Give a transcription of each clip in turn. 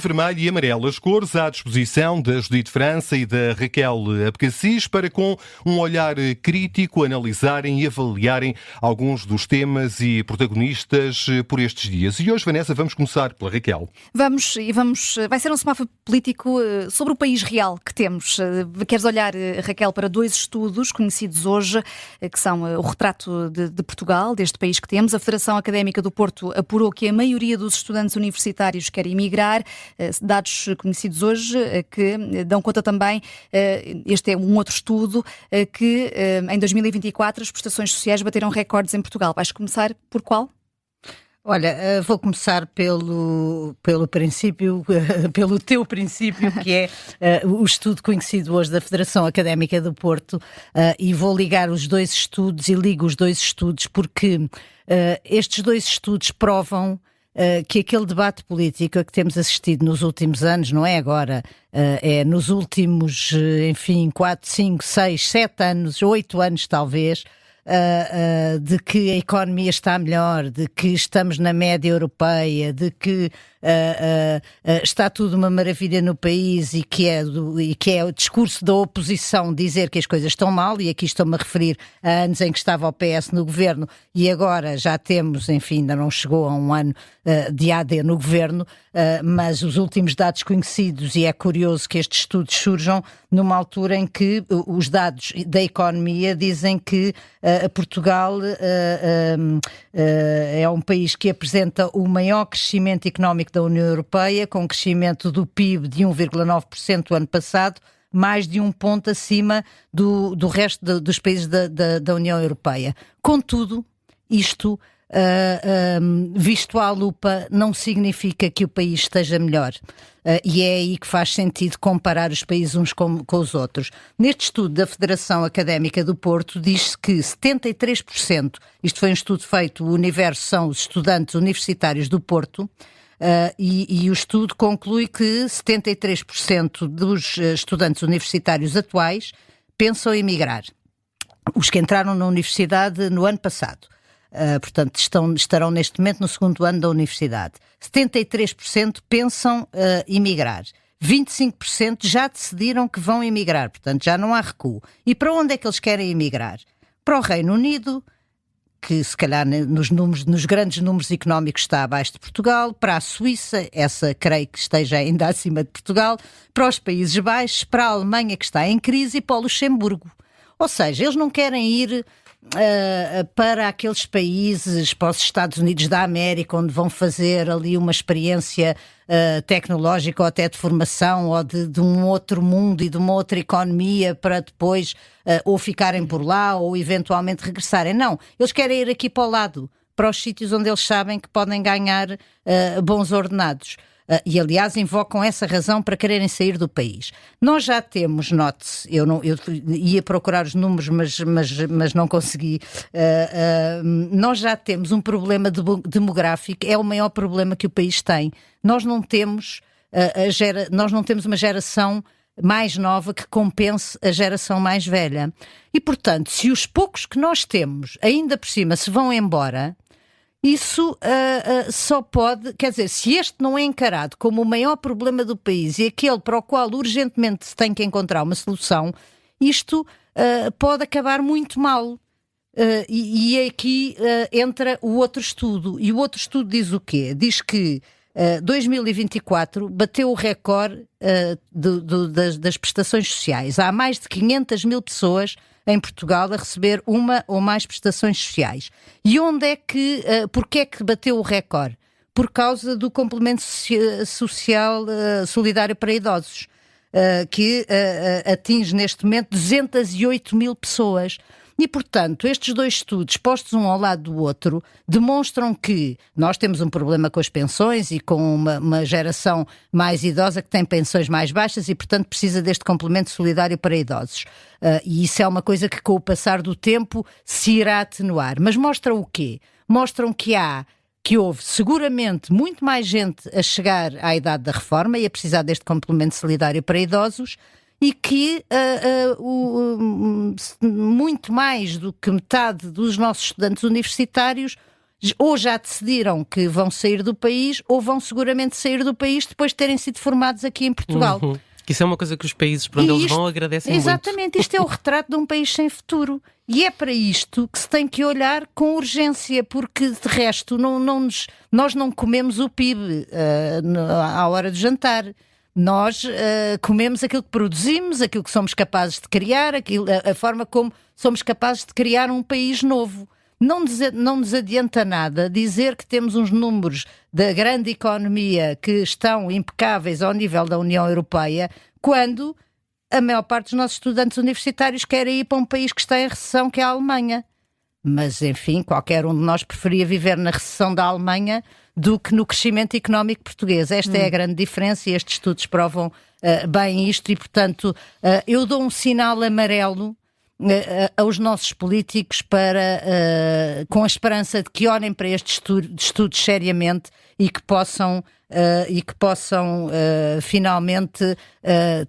vermelho e amarelo, as cores à disposição da Judite França e da Raquel Abcacis para, com um olhar crítico, analisarem e avaliarem alguns dos temas e protagonistas por estes dias. E hoje, Vanessa, vamos começar pela Raquel. Vai ser um semáforo político sobre o país real que temos. Queres olhar, Raquel, para dois estudos conhecidos hoje, que são o retrato de Portugal, deste país que temos. A Federação Académica do Porto apurou que a maioria dos estudantes universitários quer emigrar. Dados conhecidos hoje que dão conta também, este é um outro estudo, que em 2024 as prestações sociais bateram recordes em Portugal. Vais começar por qual? Olha, vou começar pelo princípio, pelo teu princípio, que é o estudo conhecido hoje da Federação Académica do Porto, e vou ligar os dois estudos e ligo os dois estudos porque estes dois estudos provam que aquele debate político a que temos assistido nos últimos anos, não é agora, é nos últimos, 4, 5, 6, 7 anos, 8 anos talvez, de que a economia está melhor, de que estamos na média europeia, de que está tudo uma maravilha no país e que é o discurso da oposição dizer que as coisas estão mal, e aqui estou-me a referir a anos em que estava o PS no governo e agora já temos, ainda não chegou a um ano de AD no governo, mas os últimos dados conhecidos, e é curioso que estes estudos surjam numa altura em que os dados da economia dizem que Portugal é um país que apresenta o maior crescimento económico da União Europeia, com um crescimento do PIB de 1,9% o ano passado, mais de um ponto acima do resto dos países da União Europeia. Contudo, isto, visto à lupa, não significa que o país esteja melhor. E é aí que faz sentido comparar os países uns com os outros. Neste estudo da Federação Académica do Porto, diz-se que 73%, isto foi um estudo feito, o universo são os estudantes universitários do Porto, e o estudo conclui que 73% dos estudantes universitários atuais pensam em emigrar. Os que entraram na universidade no ano passado. Portanto, estarão neste momento no segundo ano da universidade. 73% pensam emigrar. 25% já decidiram que vão emigrar, portanto já não há recuo. E para onde é que eles querem emigrar? Para o Reino Unido, que se calhar nos grandes números económicos está abaixo de Portugal, para a Suíça, essa creio que esteja ainda acima de Portugal, para os Países Baixos, para a Alemanha, que está em crise, e para o Luxemburgo. Ou seja, eles não querem ir para aqueles países, para os Estados Unidos da América, onde vão fazer ali uma experiência tecnológica ou até de formação, ou de um outro mundo e de uma outra economia, para depois ou ficarem por lá ou eventualmente regressarem. Não, eles querem ir aqui para o lado, para os sítios onde eles sabem que podem ganhar bons ordenados. E, aliás, invocam essa razão para quererem sair do país. Nós já temos, note-se, eu ia procurar os números, mas não consegui. Nós já temos um problema demográfico, é o maior problema que o país tem. Nós não temos uma geração mais nova que compense a geração mais velha. E, portanto, se os poucos que nós temos, ainda por cima, se vão embora, isso só pode, quer dizer, se este não é encarado como o maior problema do país e aquele para o qual urgentemente se tem que encontrar uma solução, isto pode acabar muito mal. E aqui entra o outro estudo. E o outro estudo diz o quê? Diz que 2024 bateu o recorde das prestações sociais. Há mais de 500 mil pessoas em Portugal a receber uma ou mais prestações sociais. E porquê é que bateu o recorde? Por causa do complemento social solidário para idosos, que atinge neste momento 208 mil pessoas. E, portanto, estes dois estudos, postos um ao lado do outro, demonstram que nós temos um problema com as pensões e com uma geração mais idosa que tem pensões mais baixas e, portanto, precisa deste complemento solidário para idosos. E isso é uma coisa que, com o passar do tempo, se irá atenuar. Mas mostram o quê? Mostram que houve seguramente muito mais gente a chegar à idade da reforma e a precisar deste complemento solidário para idosos, e que muito mais do que metade dos nossos estudantes universitários ou já decidiram que vão sair do país, ou vão seguramente sair do país depois de terem sido formados aqui em Portugal. Isso é uma coisa que os países para onde eles vão agradecem exatamente, muito. Isto é o retrato de um país sem futuro. E é para isto que se tem que olhar com urgência, porque de resto nós não comemos o PIB à hora de jantar. Nós comemos aquilo que produzimos, aquilo que somos capazes de criar, a forma como somos capazes de criar um país novo. Não nos adianta nada dizer que temos uns números da grande economia que estão impecáveis ao nível da União Europeia, quando a maior parte dos nossos estudantes universitários querem ir para um país que está em recessão, que é a Alemanha. Mas, enfim, qualquer um de nós preferia viver na recessão da Alemanha do que no crescimento económico português. Esta é a grande diferença e estes estudos provam bem isto e, portanto, eu dou um sinal amarelo aos nossos políticos com a esperança de que olhem para estes estudos seriamente e que possam finalmente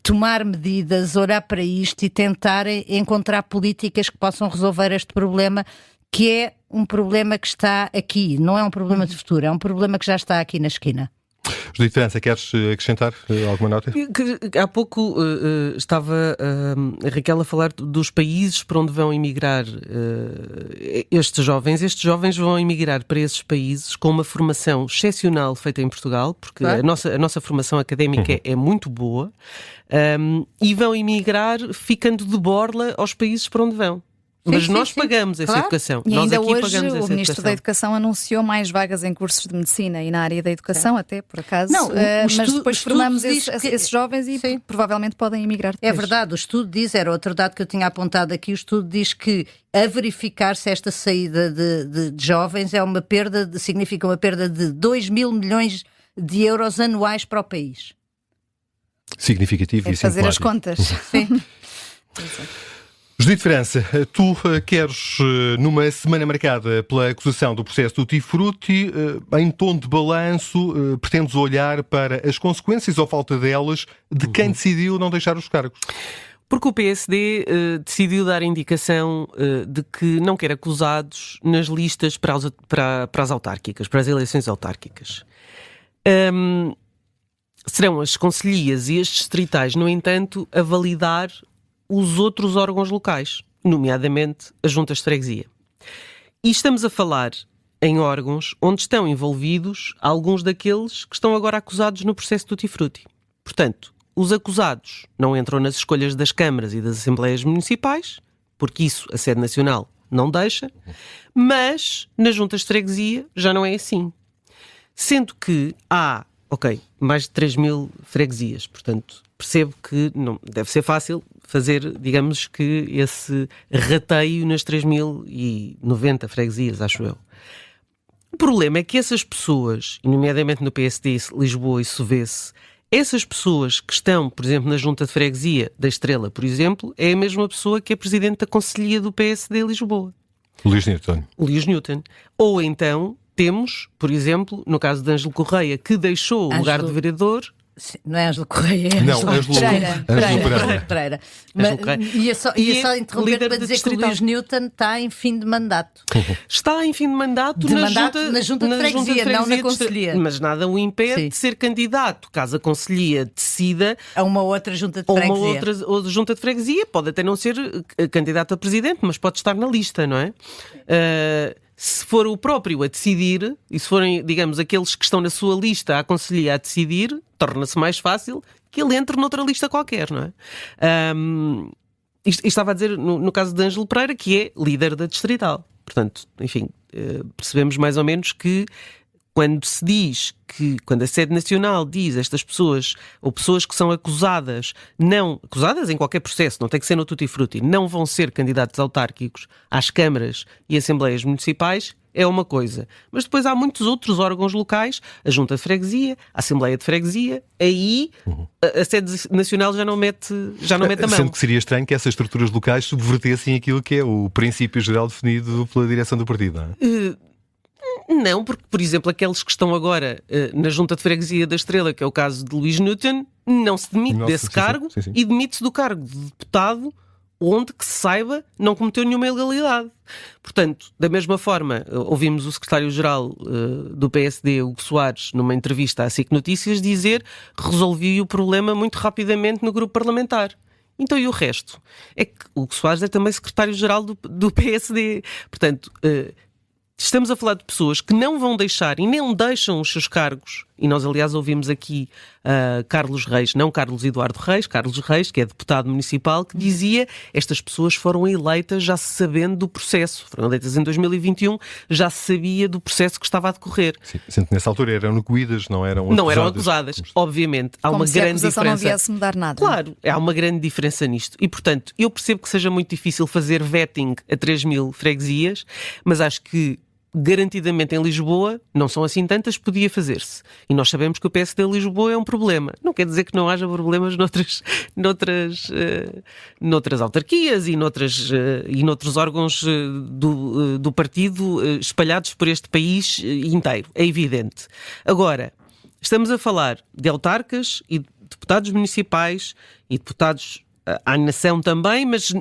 tomar medidas, olhar para isto e tentarem encontrar políticas que possam resolver este problema, que é um problema que está aqui, não é um problema de futuro, é um problema que já está aqui na esquina. Judite França, queres acrescentar alguma nota? Há pouco estava a Raquel a falar dos países para onde vão emigrar estes jovens. Estes jovens vão emigrar para esses países com uma formação excepcional feita em Portugal, porque a nossa formação académica é muito boa, e vão emigrar ficando de borla aos países para onde vão. Mas nós pagamos essa educação. E nós ainda aqui hoje pagamos essa o Ministro da Educação anunciou mais vagas em cursos de medicina e na área da educação, até por acaso. Não, mas depois formamos esses jovens e provavelmente podem emigrar depois. É verdade, o estudo diz, era outro dado que eu tinha apontado aqui, o estudo diz que a verificar-se esta saída de jovens significa uma perda de 2 mil milhões de euros anuais para o país. Significativo e fazer singular. as contas. Sim. Judite França, tu queres, numa semana marcada pela acusação do processo do Tutti Frutti, em tom de balanço, pretendes olhar para as consequências ou falta delas de quem decidiu não deixar os cargos? Porque o PSD decidiu dar indicação de que não quer acusados nas listas para as autárquicas, para as eleições autárquicas. Serão as concelhias e as distritais, no entanto, a validar os outros órgãos locais, nomeadamente as juntas de freguesia. E estamos a falar em órgãos onde estão envolvidos alguns daqueles que estão agora acusados no processo do Tutti Frutti. Portanto, os acusados não entram nas escolhas das câmaras e das assembleias municipais, porque isso a sede nacional não deixa, mas nas juntas de freguesia já não é assim. Sendo que há, mais de 3 mil freguesias, portanto, percebo que não deve ser fácil fazer, digamos que, esse rateio nas 3.090 freguesias, acho eu. O problema é que essas pessoas, nomeadamente no PSD, Lisboa e Sovesse, essas pessoas que estão, por exemplo, na junta de freguesia da Estrela, por exemplo, é a mesma pessoa que é presidente da Conselhia do PSD Lisboa. Luís Newton. Luís Newton. Ou então temos, por exemplo, no caso de Ângelo Correia, que deixou o lugar de vereador. Não é Ângelo Correia, é Ângelo Pereira. Ia só interromper para dizer que o Luís Newton está em fim de mandato. Está em fim de mandato na junta de freguesia, não na Conselhia. Mas nada o impede de ser candidato, caso a Conselhia decida a uma outra junta de freguesia. Ou uma outra junta de freguesia. Pode até não ser candidato a presidente, mas pode estar na lista, não é? Se for o próprio a decidir, e se forem, digamos, aqueles que estão na sua lista à Conselhia a decidir, torna-se mais fácil que ele entre noutra lista qualquer, não é? Isto estava a dizer no caso de Ângelo Pereira, que é líder da distrital. Portanto, enfim, percebemos mais ou menos que quando se diz que, quando a sede nacional diz estas pessoas, ou pessoas que são acusadas em qualquer processo, não tem que ser no Tutti Frutti, não vão ser candidatos autárquicos às câmaras e assembleias municipais, é uma coisa. Mas depois há muitos outros órgãos locais, a Junta de Freguesia, a Assembleia de Freguesia, aí a sede nacional já não mete a mão. Sendo que seria estranho que essas estruturas locais subvertessem aquilo que é o princípio geral definido pela direção do partido, não é? Não, porque, por exemplo, aqueles que estão agora na Junta de Freguesia da Estrela, que é o caso de Luís Newton, não se demite desse cargo e demite-se do cargo de deputado onde, que se saiba, não cometeu nenhuma ilegalidade. Portanto, da mesma forma, ouvimos o secretário-geral do PSD, Hugo Soares, numa entrevista à SIC Notícias, dizer: resolvi o problema muito rapidamente no grupo parlamentar. Então, e o resto? É que o Hugo Soares é também secretário-geral do PSD. Portanto, estamos a falar de pessoas que não vão deixar e nem deixam os seus cargos. E nós, aliás, ouvimos aqui Carlos Reis, não Carlos Eduardo Reis, Carlos Reis, que é deputado municipal, que dizia: estas pessoas foram eleitas já se sabendo do processo. Foram eleitas em 2021, já se sabia do processo que estava a decorrer. Sim, sendo que nessa altura eram acuídas, não eram acusadas. Não eram acusadas, obviamente. Há Como uma se a grande acusação diferença. não viesse mudar nada. Claro, há uma grande diferença nisto. E, portanto, eu percebo que seja muito difícil fazer vetting a 3.000 freguesias, mas acho que garantidamente em Lisboa, não são assim tantas, podia fazer-se. E nós sabemos que o PSD de Lisboa é um problema. Não quer dizer que não haja problemas noutras autarquias e noutros órgãos do partido espalhados por este país inteiro. É evidente. Agora, estamos a falar de autarcas e de deputados municipais e deputados à nação também, mas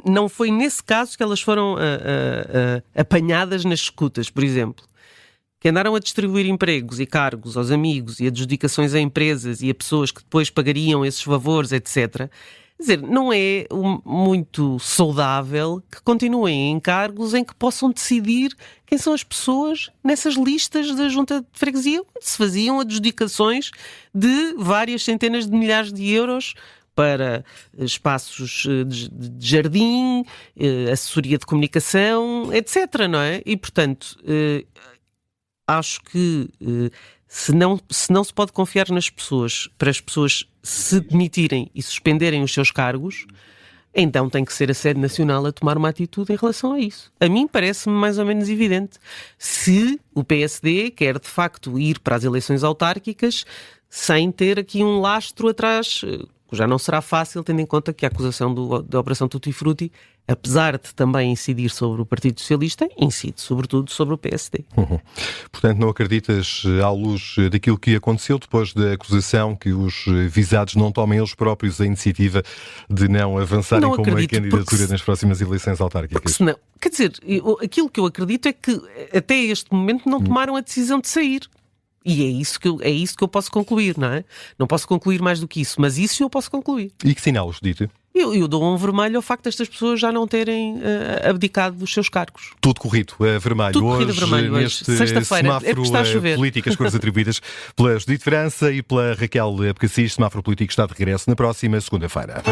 não foi nesse caso que elas foram apanhadas nas escutas, por exemplo. Que andaram a distribuir empregos e cargos aos amigos e adjudicações a empresas e a pessoas que depois pagariam esses favores, etc. Quer dizer, não é muito saudável que continuem em cargos em que possam decidir quem são as pessoas nessas listas da Junta de Freguesia, onde se faziam adjudicações de várias centenas de milhares de euros para espaços de jardim, assessoria de comunicação, etc., não é? E, portanto, acho que se não se pode confiar nas pessoas para as pessoas se demitirem e suspenderem os seus cargos, então tem que ser a sede nacional a tomar uma atitude em relação a isso. A mim parece-me mais ou menos evidente. Se o PSD quer, de facto, ir para as eleições autárquicas sem ter aqui um lastro atrás, já não será fácil, tendo em conta que a acusação da Operação Tutti Frutti, apesar de também incidir sobre o Partido Socialista, incide sobretudo sobre o PSD. Portanto, não acreditas, à luz daquilo que aconteceu depois da acusação, que os visados não tomem eles próprios a iniciativa de não avançarem com uma candidatura nas próximas eleições autárquicas? Senão, quer dizer, aquilo que eu acredito é que até este momento não tomaram a decisão de sair. E é isso que eu posso concluir, não é? Não posso concluir mais do que isso, mas isso eu posso concluir. E que sinal, Judite? Eu dou um vermelho ao facto destas pessoas já não terem abdicado dos seus cargos. Tudo corrido a vermelho. Tudo corrido a vermelho hoje. Neste Sexta-feira, semáforo é porque está a chover. político, as cores atribuídas pela Judite França e pela Raquel Abcacis. Semáforo político está de regresso na próxima segunda-feira.